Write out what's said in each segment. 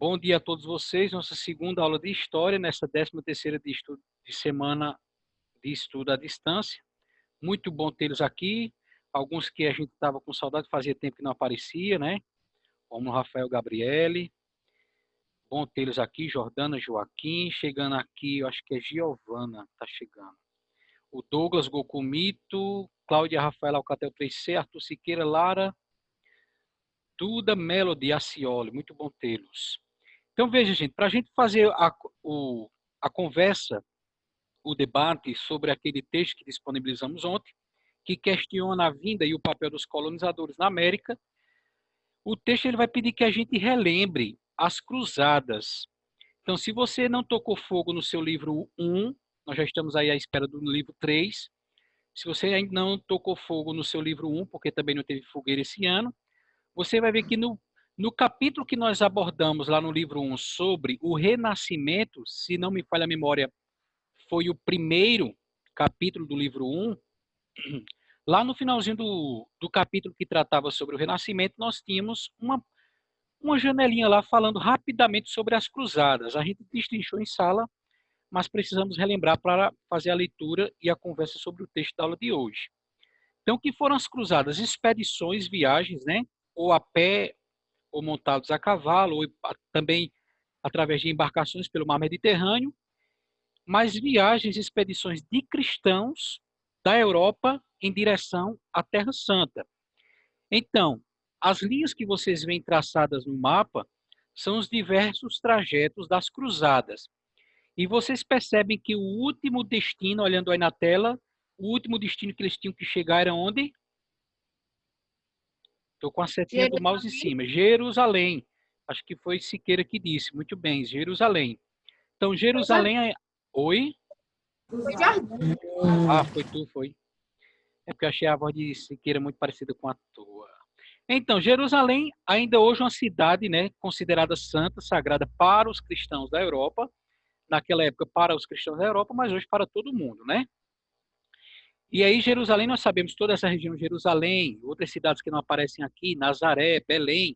Bom dia a todos vocês. Nossa segunda aula de História, nessa 13ª de semana de estudo à distância. Muito bom tê-los aqui. Alguns que a gente estava com saudade, fazia tempo que não aparecia, né? Como o Rafael Gabriele. Bom tê-los aqui. Jordana Joaquim. Chegando aqui, eu acho que é Giovana, está chegando. O Douglas Gocumito. Cláudia Rafaela Alcatel 3C. Arthur Siqueira, Lara. Duda Melody Acioli. Muito bom tê-los. Então, veja, gente, para a gente fazer a conversa, o debate sobre aquele texto que disponibilizamos ontem, que questiona a vinda e o papel dos colonizadores na América, o texto ele vai pedir que a gente relembre as cruzadas. Então, se você não tocou fogo no seu livro 1, nós já estamos aí à espera do livro 3. Se você ainda não tocou fogo no seu livro 1, porque também não teve fogueira esse ano, você vai ver que no capítulo que nós abordamos lá no livro 1 sobre o Renascimento, se não me falha a memória, foi o primeiro capítulo do livro 1, lá no finalzinho do capítulo que tratava sobre o Renascimento, nós tínhamos uma janelinha lá falando rapidamente sobre as cruzadas. A gente destrinchou em sala, mas precisamos relembrar para fazer a leitura e a conversa sobre o texto da aula de hoje. Então, o que foram as cruzadas? Expedições, viagens, né? Ou a pé, ou montados a cavalo, ou também através de embarcações pelo mar Mediterrâneo, mas viagens e expedições de cristãos da Europa em direção à Terra Santa. Então, as linhas que vocês veem traçadas no mapa são os diversos trajetos das cruzadas. E vocês percebem que o último destino, olhando aí na tela, o último destino que eles tinham que chegar era onde? Estou com a setinha do mouse em cima. Jerusalém. Acho que foi Siqueira que disse. Muito bem, Jerusalém. Então, Jerusalém é... Oi? Foi Jardim. Ah, foi tu, foi. É porque eu achei a voz de Siqueira muito parecida com a tua. Então, Jerusalém, ainda hoje uma cidade, né, considerada santa, sagrada para os cristãos da Europa. Naquela época, para os cristãos da Europa, mas hoje para todo mundo, né? E aí, Jerusalém, nós sabemos toda essa região, Jerusalém, outras cidades que não aparecem aqui, Nazaré, Belém,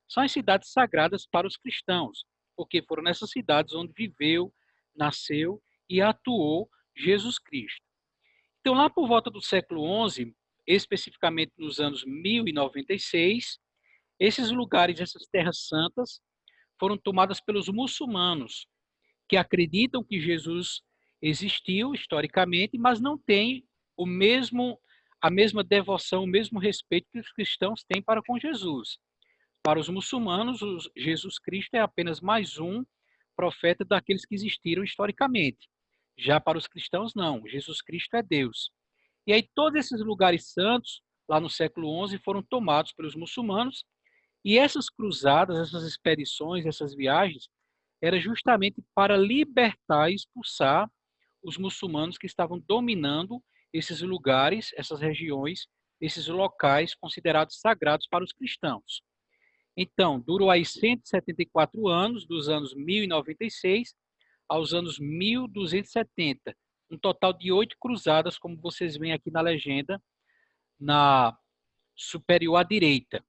são as cidades sagradas para os cristãos, porque foram nessas cidades onde viveu, nasceu e atuou Jesus Cristo. Então, lá por volta do século XI, especificamente nos anos 1096, esses lugares, essas terras santas, foram tomadas pelos muçulmanos, que acreditam que Jesus existiu historicamente, mas não têm a mesma devoção, o mesmo respeito que os cristãos têm para com Jesus. Para os muçulmanos, Jesus Cristo é apenas mais um profeta daqueles que existiram historicamente. Já para os cristãos, não. Jesus Cristo é Deus. E aí todos esses lugares santos, lá no século XI, foram tomados pelos muçulmanos. E essas cruzadas, essas expedições, essas viagens, era justamente para libertar e expulsar os muçulmanos que estavam dominando esses lugares, essas regiões, esses locais considerados sagrados para os cristãos. Então, durou aí 174 anos, dos anos 1096 aos anos 1270, um total de 8 cruzadas, como vocês veem aqui na legenda, na superior à direita,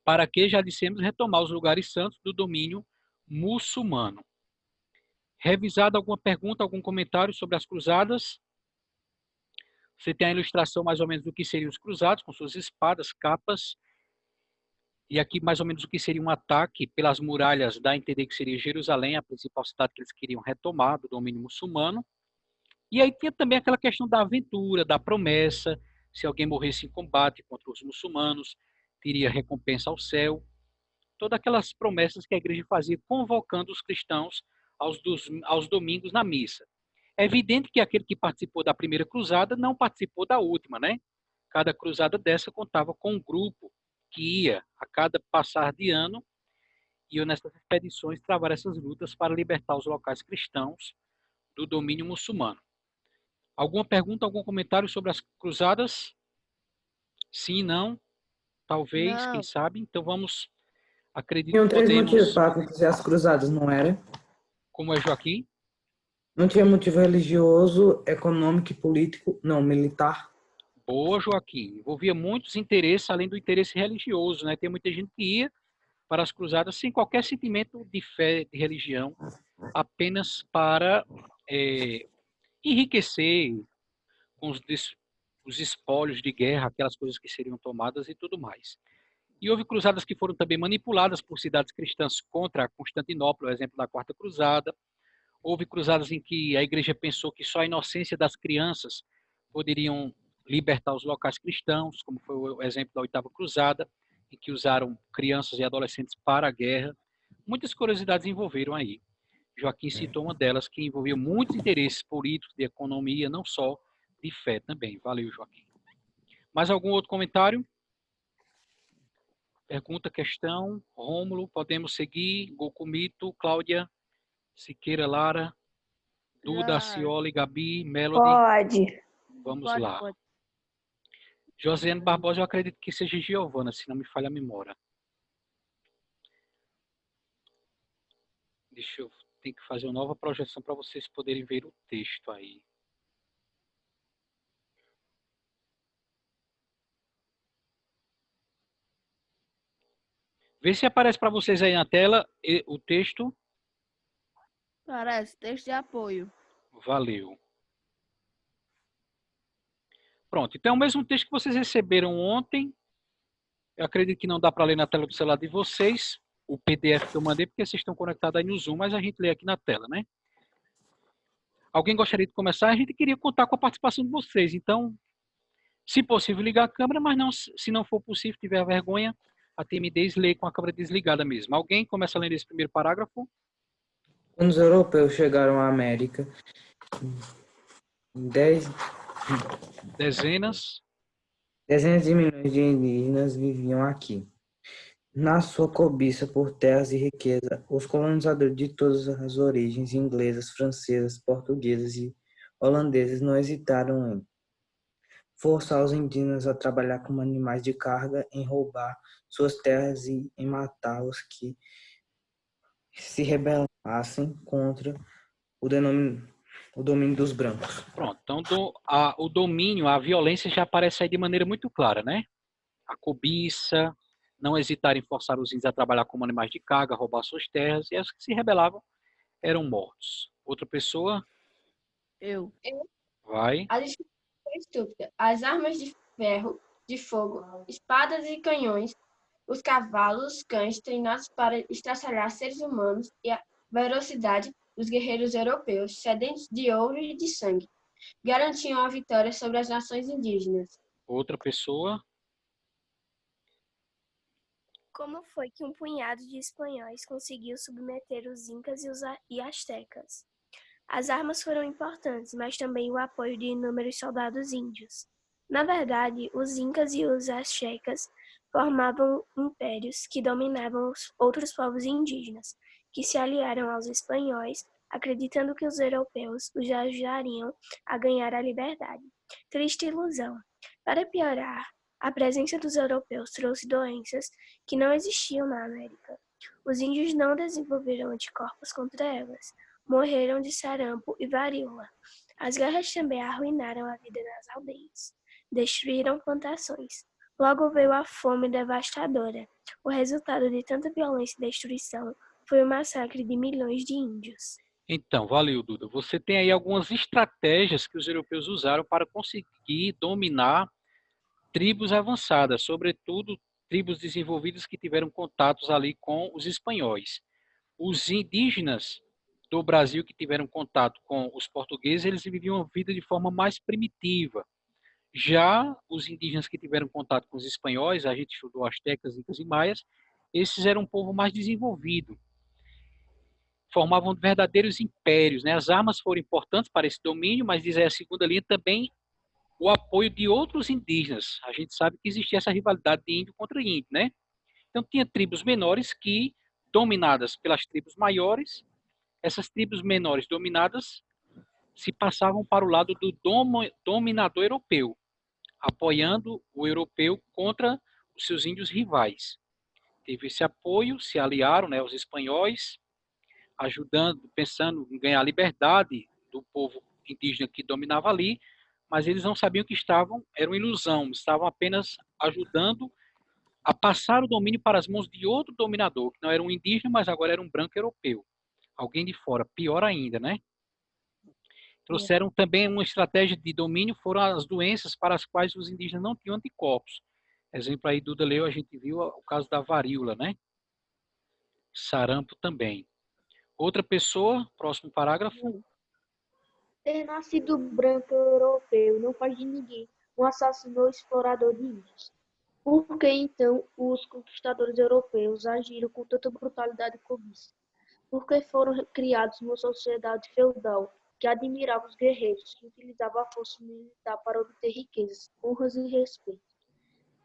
para que, já dissemos, retomar os lugares santos do domínio muçulmano. Revisado alguma pergunta, algum comentário sobre as cruzadas? Você tem a ilustração mais ou menos do que seriam os cruzados, com suas espadas, capas, e aqui mais ou menos o que seria um ataque pelas muralhas, dá a entender que seria Jerusalém, a principal cidade que eles queriam retomar do domínio muçulmano. E aí tinha também aquela questão da aventura, da promessa, se alguém morresse em combate contra os muçulmanos, teria recompensa ao céu. Todas aquelas promessas que a igreja fazia, convocando os cristãos aos domingos na missa. É evidente que aquele que participou da primeira cruzada não participou da última, né? Cada cruzada dessa contava com um grupo que ia, a cada passar de ano, iam nessas expedições travar essas lutas para libertar os locais cristãos do domínio muçulmano. Alguma pergunta, algum comentário sobre as cruzadas? Sim, não? Talvez, quem Não. sabe? Então vamos, acredito Tinham que 3 motivos podemos. para acontecer as cruzadas, não era? Como é Joaquim? Não tinha motivo religioso, econômico e político, não, militar. Boa, Joaquim. Envolvia muitos interesses, além do interesse religioso, né? Tem muita gente que ia para as cruzadas sem qualquer sentimento de fé, de religião, apenas para enriquecer com os espólios de guerra, aquelas coisas que seriam tomadas e tudo mais. E houve cruzadas que foram também manipuladas por cidades cristãs contra Constantinopla, o exemplo da Quarta Cruzada. Houve cruzadas em que a igreja pensou que só a inocência das crianças poderiam libertar os locais cristãos, como foi o exemplo da Oitava Cruzada, em que usaram crianças e adolescentes para a guerra. Muitas curiosidades envolveram aí. Joaquim citou uma delas que envolvia muitos interesses políticos, de economia, não só de fé também. Valeu, Joaquim. Mais algum outro comentário? Pergunta, questão? Rômulo, podemos seguir? Gocumito, Cláudia, Siqueira, Lara, Duda, Cioli, Gabi, Melody. Pode. Vamos lá. Pode. Josiane Barbosa, eu acredito que seja Giovana, se não me falha a memória. Deixa eu... Tem que fazer uma nova projeção para vocês poderem ver o texto aí. Vê se aparece para vocês aí na tela o texto. Parece, texto de apoio. Valeu. Pronto, então é o mesmo texto que vocês receberam ontem. Eu acredito que não dá para ler na tela do celular de vocês, o PDF que eu mandei, porque vocês estão conectados aí no Zoom, mas a gente lê aqui na tela, né? Alguém gostaria de começar? A gente queria contar com a participação de vocês, então, se possível, ligar a câmera, mas não, se não for possível, tiver vergonha, a timidez, lê com a câmera desligada mesmo. Alguém começa a ler esse primeiro parágrafo? Quando os europeus chegaram à América, Dezenas dezenas de milhões de indígenas viviam aqui. Na sua cobiça por terras e riqueza, os colonizadores de todas as origens, inglesas, francesas, portuguesas e holandeses, não hesitaram em forçar os indígenas a trabalhar como animais de carga, em roubar suas terras e em matar os que se rebelassem contra o domínio dos brancos. Pronto, então o domínio, a violência já aparece aí de maneira muito clara, né? A cobiça, não hesitar em forçar os índios a trabalhar como animais de carga, roubar suas terras, e os que se rebelavam eram mortos. Outra pessoa? Eu. Vai. A discussão foi estúpida. As armas de ferro, de fogo, espadas e canhões, os cavalos, os cães treinados para estraçalhar seres humanos e a velocidade dos guerreiros europeus, sedentos de ouro e de sangue, garantiam a vitória sobre as nações indígenas. Outra pessoa? Como foi que um punhado de espanhóis conseguiu submeter os incas e astecas? As armas foram importantes, mas também o apoio de inúmeros soldados índios. Na verdade, os incas e os astecas formavam impérios que dominavam os outros povos indígenas, que se aliaram aos espanhóis, acreditando que os europeus os ajudariam a ganhar a liberdade. Triste ilusão. Para piorar, a presença dos europeus trouxe doenças que não existiam na América. Os índios não desenvolveram anticorpos contra elas. Morreram de sarampo e varíola. As guerras também arruinaram a vida nas aldeias. Destruíram plantações. Logo veio a fome devastadora. O resultado de tanta violência e destruição foi o massacre de milhões de índios. Então, valeu, Duda. Você tem aí algumas estratégias que os europeus usaram para conseguir dominar tribos avançadas, sobretudo tribos desenvolvidas que tiveram contatos ali com os espanhóis. Os indígenas do Brasil que tiveram contato com os portugueses, eles viviam a vida de forma mais primitiva. Já os indígenas que tiveram contato com os espanhóis, a gente estudou astecas, incas e maias, esses eram um povo mais desenvolvido. Formavam verdadeiros impérios, né? As armas foram importantes para esse domínio, mas diz aí a segunda linha também o apoio de outros indígenas. A gente sabe que existia essa rivalidade de índio contra índio, né? Então tinha tribos menores que, dominadas pelas tribos maiores, essas tribos menores dominadas se passavam para o lado do dominador europeu, apoiando o europeu contra os seus índios rivais. Teve esse apoio, se aliaram, né, os espanhóis, ajudando, pensando em ganhar a liberdade do povo indígena que dominava ali, mas eles não sabiam que era uma ilusão, estavam apenas ajudando a passar o domínio para as mãos de outro dominador, que não era um indígena, mas agora era um branco europeu. Alguém de fora, pior ainda, né? Trouxeram também uma estratégia de domínio, foram as doenças para as quais os indígenas não tinham anticorpos. Exemplo aí, Duda leu, a gente viu o caso da varíola, né? Sarampo também. Outra pessoa, próximo parágrafo. Ter nascido branco europeu não faz de ninguém um assassino ou explorador de índios. Por que então os conquistadores europeus agiram com tanta brutalidade e cobiça? Porque foram criados numa sociedade feudal que admirava os guerreiros, que utilizavam a força militar para obter riquezas, honras e respeito.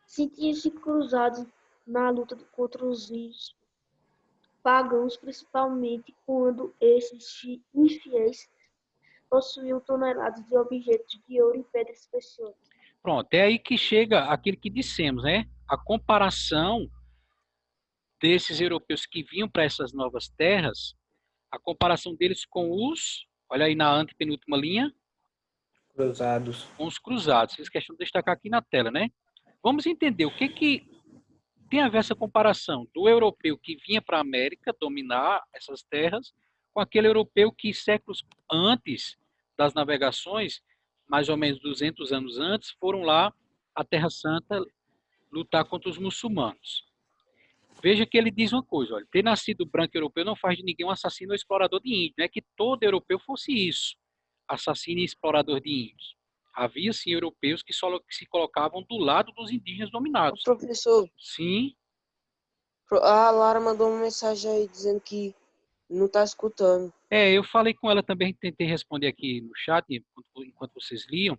Sentiam-se cruzados na luta contra os índios pagãos, principalmente quando esses infiéis possuíam toneladas de objetos de ouro e pedras preciosas. Pronto, é aí que chega aquilo que dissemos, né? A comparação desses europeus que vinham para essas novas terras, a comparação deles com os, olha aí na antepenúltima linha, Cruzados. com os cruzados. Fiz questão de destacar aqui na tela, né? Vamos entender o que tem a ver essa comparação do europeu que vinha para a América dominar essas terras com aquele europeu que séculos antes das navegações, mais ou menos 200 anos antes, foram lá à Terra Santa lutar contra os muçulmanos. Veja que ele diz uma coisa, olha, ter nascido branco europeu não faz de ninguém um assassino ou explorador de índios, não é que todo europeu fosse isso, assassino e explorador de índios. Havia, sim, europeus que se colocavam do lado dos indígenas dominados. Professor, Sim, a Lara mandou uma mensagem aí dizendo que não está escutando. eu falei com ela também, tentei responder aqui no chat, enquanto vocês liam.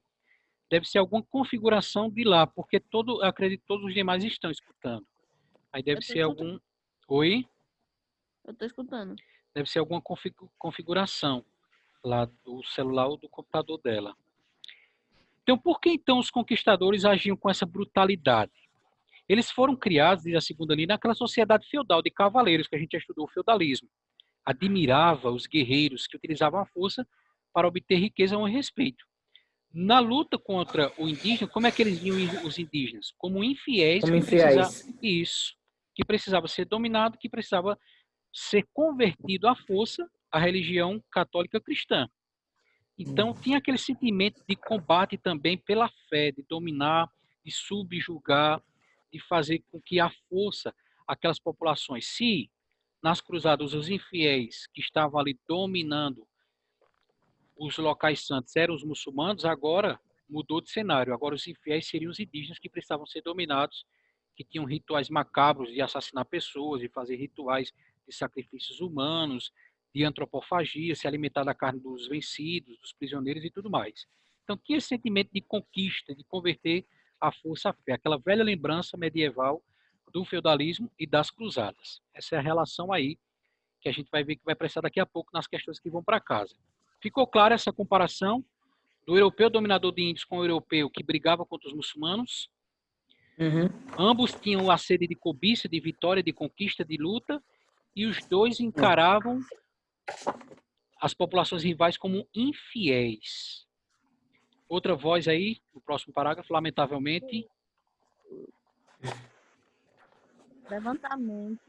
Deve ser alguma configuração de lá, porque eu acredito que todos os demais estão escutando. Aí deve ser algum... Oi? Eu tô escutando. Deve ser alguma configuração lá do celular ou do computador dela. Então, por que então os conquistadores agiam com essa brutalidade? Eles foram criados, diz a segunda linha, naquela sociedade feudal de cavaleiros, que a gente já estudou o feudalismo. Admirava os guerreiros que utilizavam a força para obter riqueza e respeito. Na luta contra o indígena, como é que eles viam os indígenas? Como infiéis. Como infiéis. Isso. Que precisava ser dominado, que precisava ser convertido à força à religião católica cristã. Então, tinha aquele sentimento de combate também pela fé, de dominar, de subjugar, de fazer com que a força, aquelas populações, se nas cruzadas os infiéis que estavam ali dominando os locais santos eram os muçulmanos, agora mudou de cenário. Agora os infiéis seriam os indígenas que precisavam ser dominados, que tinham rituais macabros de assassinar pessoas, de fazer rituais de sacrifícios humanos, de antropofagia, se alimentar da carne dos vencidos, dos prisioneiros e tudo mais. Então tinha esse sentimento de conquista, de converter a força à fé, aquela velha lembrança medieval do feudalismo e das cruzadas. Essa é a relação aí que a gente vai ver que vai prestar daqui a pouco nas questões que vão para casa. Ficou clara essa comparação do europeu dominador de índios com o europeu que brigava contra os muçulmanos? Uhum. Ambos tinham a sede de cobiça, de vitória, de conquista, de luta, e os dois encaravam as populações rivais como infiéis. Outra voz aí, no próximo parágrafo, lamentavelmente. Levantamento.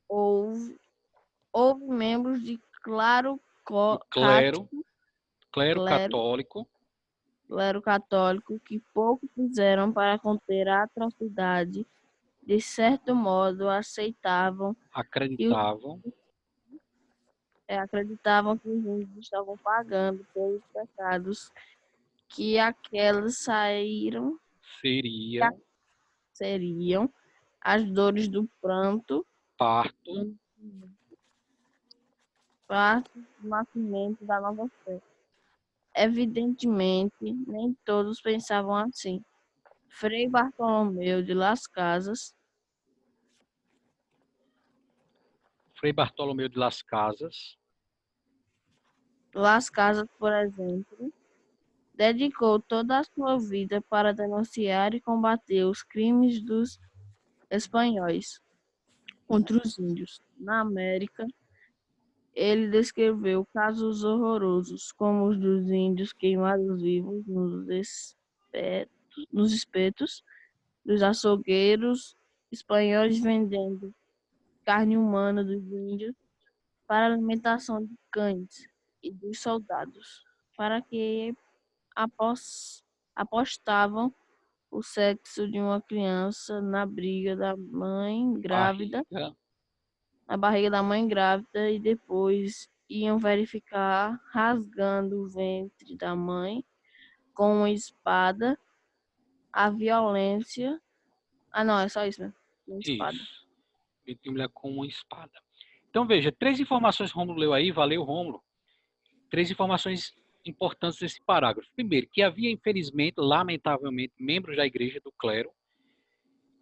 Houve membros de Clero católico que pouco fizeram para conter a atrocidade. De certo modo, acreditavam que os índios estavam pagando pelos pecados que aquelas seriam as dores do pranto, parto, do nascimento da nova fé. Evidentemente, nem todos pensavam assim. Frei Bartolomeu de Las Casas, por exemplo, dedicou toda a sua vida para denunciar e combater os crimes dos espanhóis contra os índios. Na América, ele descreveu casos horrorosos, como os dos índios queimados vivos nos espetos, dos açougueiros espanhóis vendendo carne humana dos índios para a alimentação de cães e dos soldados, para que apostavam o sexo de uma criança na briga da mãe grávida, Barriga. na barriga da mãe grávida e depois iam verificar rasgando o ventre da mãe com uma espada, a violência. Ah, não, é só isso mesmo. Uma espada. Isso. Ele tem mulher com uma espada. Então, veja, 3 informações Rômulo leu aí, valeu, Rômulo. 3 informações importantes desse parágrafo. Primeiro, que havia, infelizmente, lamentavelmente, membros da igreja, do clero,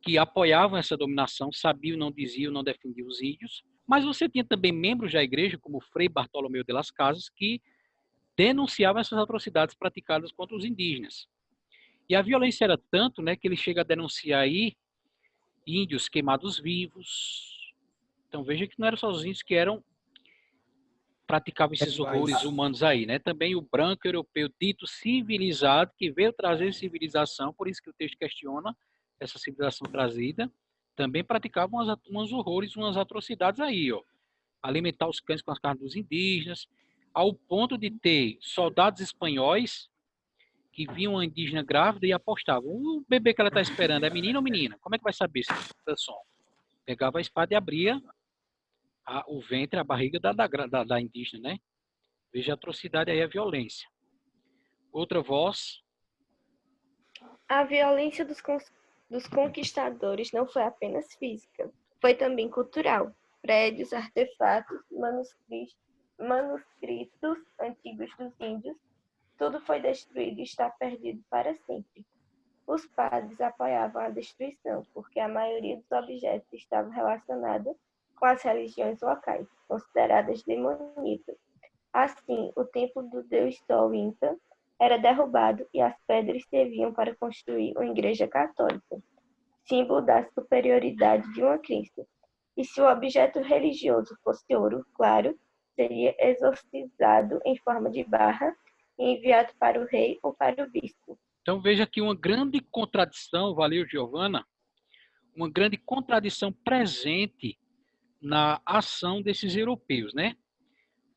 que apoiavam essa dominação, sabiam, não diziam, não defendiam os índios, mas você tinha também membros da igreja, como Frei Bartolomeu de las Casas, que denunciavam essas atrocidades praticadas contra os indígenas. E a violência era tanto, né, que ele chega a denunciar aí índios queimados vivos. Então veja que não eram só os índios que praticavam esses horrores humanos aí, né? Também o branco europeu dito civilizado, que veio trazer civilização, por isso que o texto questiona essa civilização trazida, também praticava uns horrores, umas atrocidades aí, ó. Alimentar os cães com as carnes dos indígenas, ao ponto de ter soldados espanhóis que viam uma indígena grávida e apostavam: o bebê que ela está esperando é menino ou menina? Como é que vai saber se é som? Pegava a espada e abria o ventre, a barriga da indígena, né? Veja a atrocidade aí, a violência. Outra voz. A violência dos conquistadores não foi apenas física, foi também cultural. Prédios, artefatos, manuscritos antigos dos índios, tudo foi destruído e está perdido para sempre. Os padres apoiavam a destruição, porque a maioria dos objetos estava relacionada com as religiões locais, consideradas demoníacas. Assim, o templo do deus Sol Inca era derrubado e as pedras serviam para construir uma igreja católica, símbolo da superioridade de uma crença. E se o objeto religioso fosse ouro, claro, seria exorcizado em forma de barra e enviado para o rei ou para o bispo. Então veja aqui uma grande contradição, valeu, Giovana, uma grande contradição presente na ação desses europeus, né?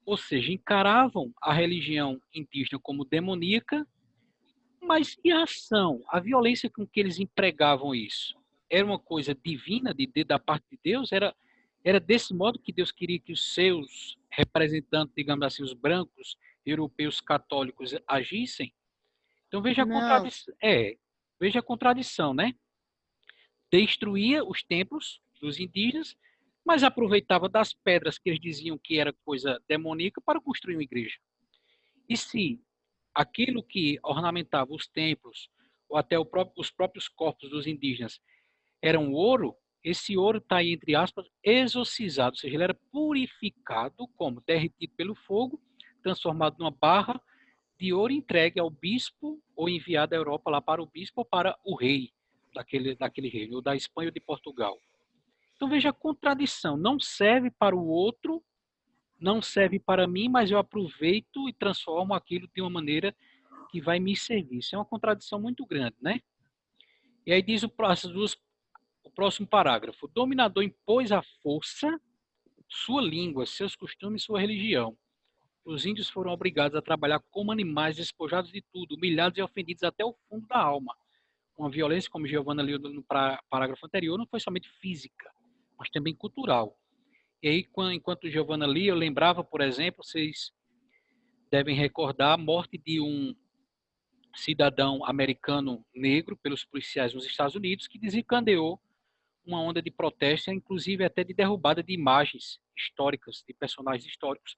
Ou seja, encaravam a religião indígena como demoníaca, mas e a ação, a violência com que eles empregavam isso? Era uma coisa divina da parte de Deus? Era desse modo que Deus queria que os seus representantes, digamos assim, os brancos europeus católicos agissem? Então veja a contradição. Veja a contradição, né? Destruía os templos dos indígenas, mas aproveitava das pedras que eles diziam que era coisa demoníaca para construir uma igreja. E se aquilo que ornamentava os templos, ou até os próprios corpos dos indígenas, eram ouro, esse ouro está aí, entre aspas, exorcizado, ou seja, ele era purificado, como derretido pelo fogo, transformado numa barra de ouro entregue ao bispo, ou enviado da Europa lá para o bispo ou para o rei daquele reino, ou da Espanha ou de Portugal. Então veja a contradição, não serve para o outro, não serve para mim, mas eu aproveito e transformo aquilo de uma maneira que vai me servir. Isso é uma contradição muito grande, né? E aí diz o próximo parágrafo: o dominador impôs à força sua língua, seus costumes, sua religião. Os índios foram obrigados a trabalhar como animais, despojados de tudo, humilhados e ofendidos até o fundo da alma. Uma violência, como Giovana leu no parágrafo anterior, não foi somente física, mas também cultural. E aí, enquanto Giovana lia, eu lembrava, por exemplo, vocês devem recordar a morte de um cidadão americano negro pelos policiais nos Estados Unidos, que desencadeou uma onda de protesto, inclusive até de derrubada de imagens históricas, de personagens históricos,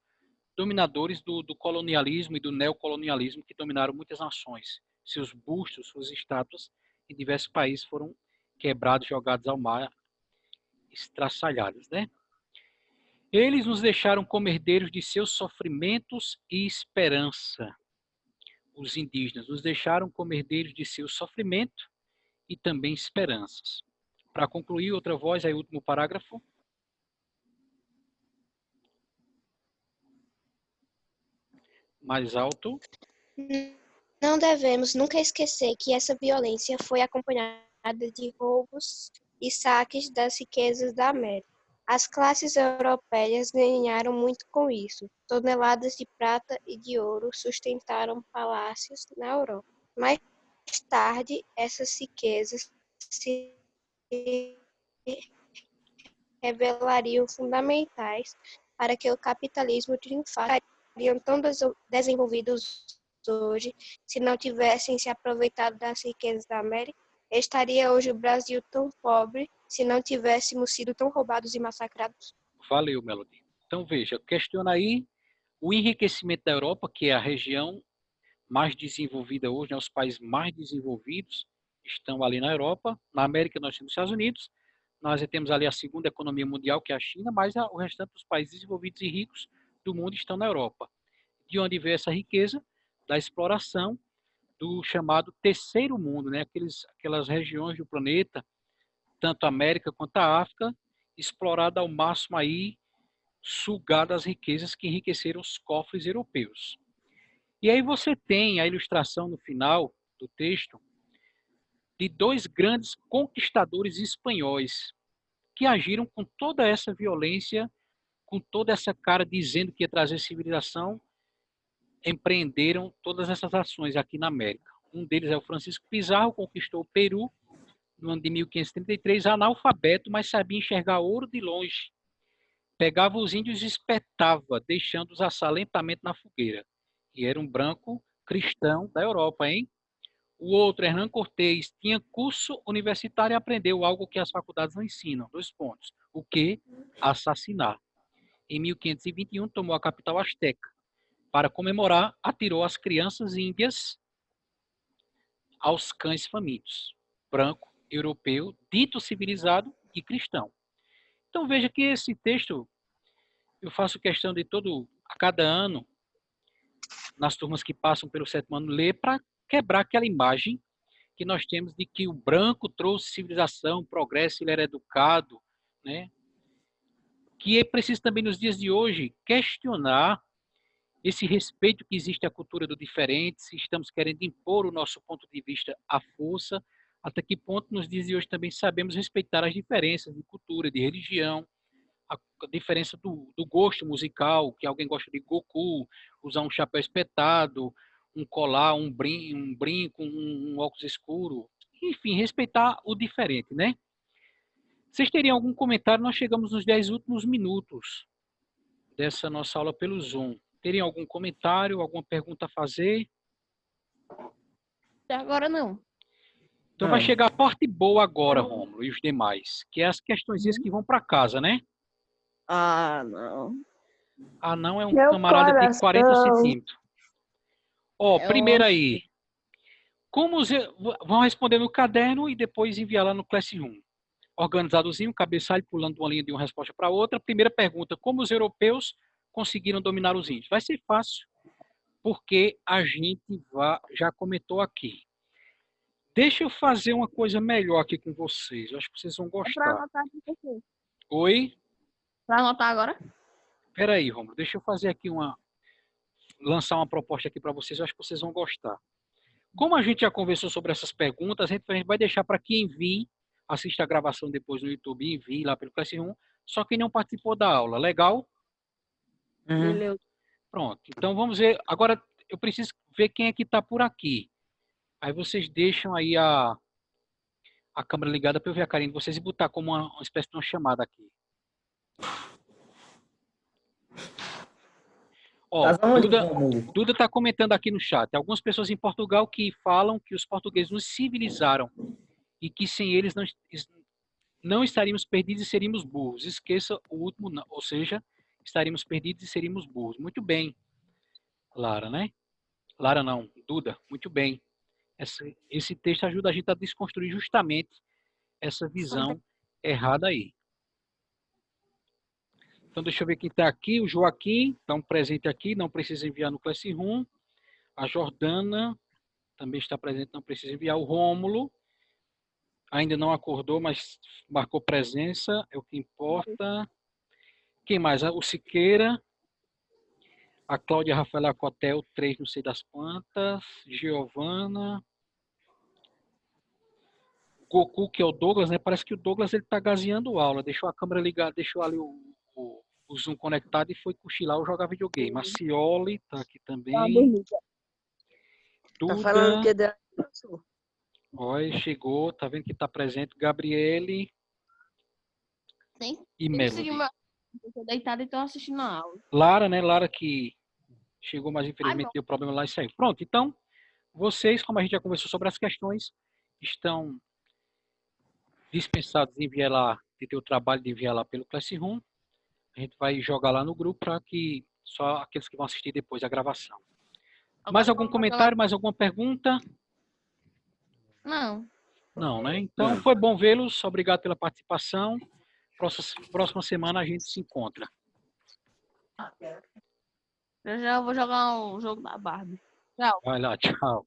dominadores do colonialismo e do neocolonialismo que dominaram muitas nações. Seus bustos, suas estátuas em diversos países foram quebrados, jogados ao mar, estraçalhados, né? Eles nos deixaram como herdeiros de seus sofrimentos e esperança. Os indígenas nos deixaram como herdeiros de seu sofrimento e também esperanças. Para concluir, outra voz, aí o último parágrafo. Mais alto. Não devemos nunca esquecer que essa violência foi acompanhada de roubos e saques das riquezas da América. As classes europeias ganharam muito com isso. Toneladas de prata e de ouro sustentaram palácios na Europa. Mais tarde, essas riquezas se revelariam fundamentais para que o capitalismo triunfasse. Estariam tão desenvolvidos hoje se não tivessem se aproveitado das riquezas da América? Estaria hoje o Brasil tão pobre se não tivéssemos sido tão roubados e massacrados? Valeu, Melody. Então, veja, questiona aí o enriquecimento da Europa, que é a região mais desenvolvida hoje, né? Os países mais desenvolvidos estão ali na Europa. Na América, nós temos os Estados Unidos. Nós temos ali a segunda economia mundial, que é a China, mas o restante dos países desenvolvidos e ricos do mundo estão na Europa. De onde vem essa riqueza? Da exploração do chamado terceiro mundo, né? Aquelas regiões do planeta, tanto a América quanto a África, explorada ao máximo aí, sugada as riquezas que enriqueceram os cofres europeus. E aí você tem a ilustração no final do texto de dois grandes conquistadores espanhóis que agiram com toda essa violência, com toda essa cara dizendo que ia trazer civilização, empreenderam todas essas ações aqui na América. Um deles é o Francisco Pizarro, conquistou o Peru no ano de 1533, analfabeto, mas sabia enxergar ouro de longe. Pegava os índios e espetava, deixando-os assar lentamente na fogueira. E era um branco cristão da Europa, hein? O outro, Hernán Cortés, tinha curso universitário e aprendeu algo que as faculdades não ensinam. 2 pontos. O que? Assassinar. Em 1521, tomou a capital asteca. Para comemorar, atirou as crianças índias aos cães famintos. Branco, europeu, dito civilizado e cristão. Então veja que esse texto, eu faço questão de a cada ano, nas turmas que passam pelo 7º ano, ler para quebrar aquela imagem que nós temos de que o branco trouxe civilização, progresso, ele era educado, né? Que é preciso também nos dias de hoje questionar esse respeito que existe à cultura do diferente, se estamos querendo impor o nosso ponto de vista à força, até que ponto nos dias de hoje também sabemos respeitar as diferenças de cultura, de religião, a diferença do gosto musical, que alguém gosta de Goku, usar um chapéu espetado, um colar, um brinco, um óculos escuro, enfim, respeitar o diferente, né? Vocês teriam algum comentário? Nós chegamos nos 10 últimos minutos dessa nossa aula pelo Zoom. Teriam algum comentário, alguma pergunta a fazer? Até agora não. Então vai chegar a parte boa agora, Rômulo, e os demais, que é as questõezinhas que vão para casa, né? Ah, não. Ah, não, é um Meu camarada de 40 coração. centímetros. Ó, É primeiro aí. Vão responder no caderno e depois enviar lá no Classroom. Organizadozinho, cabeçalho, pulando de uma linha de uma resposta para outra. Primeira pergunta, como os europeus conseguiram dominar os índios? Vai ser fácil, porque a gente já comentou aqui. Deixa eu fazer uma coisa melhor aqui com vocês. Eu acho que vocês vão É pra gostar. anotar aqui, professor. Oi? Pra anotar agora? Espera aí, Romulo. Deixa eu fazer aqui lançar uma proposta aqui para vocês. Eu acho que vocês vão gostar. Como a gente já conversou sobre essas perguntas, a gente vai deixar para quem envie, assista a gravação depois no YouTube e envie lá pelo Classroom, só quem não participou da aula. Legal? Beleza. Pronto. Então vamos ver. Agora eu preciso ver quem é que está por aqui. Aí vocês deixam aí a câmera ligada para eu ver a carinha de vocês e botar como uma espécie de uma chamada aqui. Ó, Duda está comentando aqui no chat. Algumas pessoas em Portugal que falam que os portugueses nos civilizaram e que sem eles não estaríamos perdidos e seríamos burros. Esqueça o último, não. Ou seja, estaríamos perdidos e seríamos burros. Muito bem, Lara, né? Lara não, Duda, muito bem. Esse texto ajuda a gente a desconstruir justamente essa visão errada aí. Então, deixa eu ver quem está aqui. O Joaquim está um presente aqui, não precisa enviar no Classroom. A Jordana também está presente, não precisa enviar. O Rômulo ainda não acordou, mas marcou presença, é o que importa. Quem mais? O Siqueira. A Cláudia Rafaela Cotel, 3, não sei das quantas. Giovana. Goku, que é o Douglas, né? Parece que o Douglas ele tá gaseando aula. Deixou a câmera ligada, deixou ali o Zoom conectado e foi cochilar ou jogar videogame. Macioli tá aqui também. Tá falando Duda, que é dela, professor? olha, chegou, tá vendo que tá presente. Gabriele Sim. e Melody. Eu tô deitada e tô assistindo a aula. Lara, né? Lara que chegou, mas Ai, infelizmente bom. deu problema lá e saiu. Pronto, então, vocês, como a gente já conversou sobre as questões, estão dispensados de enviar lá, de ter o trabalho de enviar lá pelo Classroom. A gente vai jogar lá no grupo para que só aqueles que vão assistir depois a gravação. Mais Agora algum vamos fazer comentário, mais alguma pergunta? Não. Não, né? Então, foi bom vê-los. Obrigado pela participação. Próxima semana a gente se encontra. Eu já vou jogar o jogo da Barbie. Tchau. Vai lá, tchau.